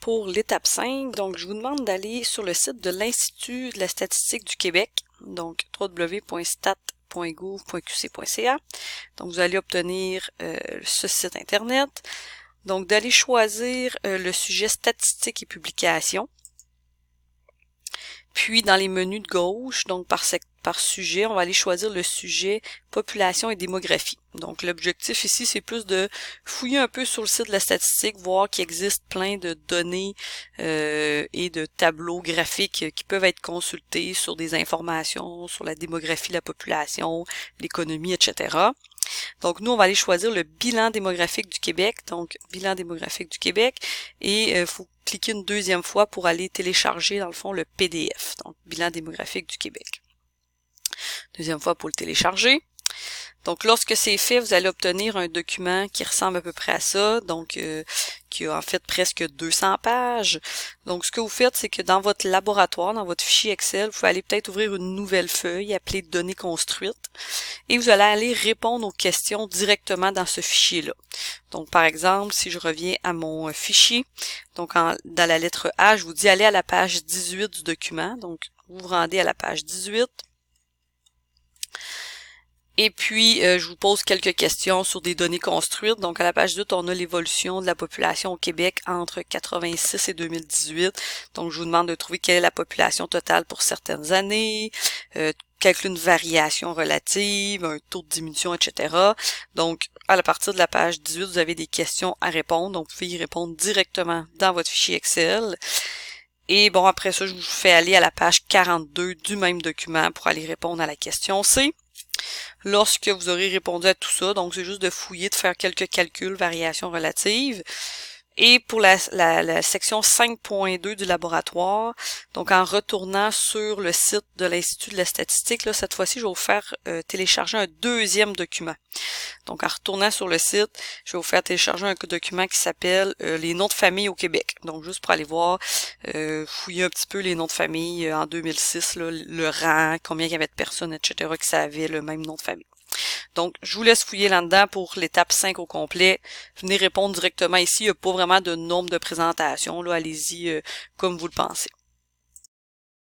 pour l'étape 5, donc je vous demande d'aller sur le site de l'Institut de la statistique du Québec, donc www.stat.gouv.qc.ca. Donc vous allez obtenir ce site internet. Donc d'aller choisir le sujet statistiques et publications. Puis dans les menus de gauche, donc par sujet, on va aller choisir le sujet population et démographie. Donc l'objectif ici, c'est plus de fouiller un peu sur le site de la statistique, voir qu'il existe plein de données et de tableaux graphiques qui peuvent être consultés sur des informations, sur la démographie de la population, l'économie, etc. Donc, nous, on va aller choisir le bilan démographique du Québec. Donc, bilan démographique du Québec. Et il faut cliquer une deuxième fois pour aller télécharger, dans le fond, le PDF. Donc, bilan démographique du Québec. Deuxième fois pour le télécharger. Donc, lorsque c'est fait, vous allez obtenir un document qui ressemble à peu près à ça, donc qui a en fait presque 200 pages. Donc, ce que vous faites, c'est que dans votre laboratoire, dans votre fichier Excel, vous allez peut-être ouvrir une nouvelle feuille appelée « Données construites » et vous allez aller répondre aux questions directement dans ce fichier-là. Donc, par exemple, si je reviens à mon fichier, donc dans la lettre A, je vous dis « Allez à la page 18 du document ». Donc, vous vous rendez à la page 18. Et puis, je vous pose quelques questions sur des données construites. Donc, à la page 8, on a l'évolution de la population au Québec entre 86 et 2018. Donc, je vous demande de trouver quelle est la population totale pour certaines années, calculer une variation relative, un taux de diminution, etc. Donc, à partir de la page 18, vous avez des questions à répondre. Donc, vous pouvez y répondre directement dans votre fichier Excel. Et bon, après ça, je vous fais aller à la page 42 du même document pour aller répondre à la question C. Lorsque vous aurez répondu à tout ça, donc c'est juste de fouiller, de faire quelques calculs, variations relatives. Et pour la section 5.2 du laboratoire, donc en retournant sur le site de l'Institut de la statistique, là, cette fois-ci, je vais vous faire télécharger un deuxième document. Donc en retournant sur le site, je vais vous faire télécharger un document qui s'appelle les noms de famille au Québec. Donc juste pour aller voir, fouiller un petit peu les noms de famille en 2006, là, le rang, combien il y avait de personnes, etc. qui avaient le même nom de famille. Donc, je vous laisse fouiller là-dedans pour l'étape 5 au complet. Venez répondre directement ici. Il n'y a pas vraiment de nombre de présentations. Là, allez-y comme vous le pensez.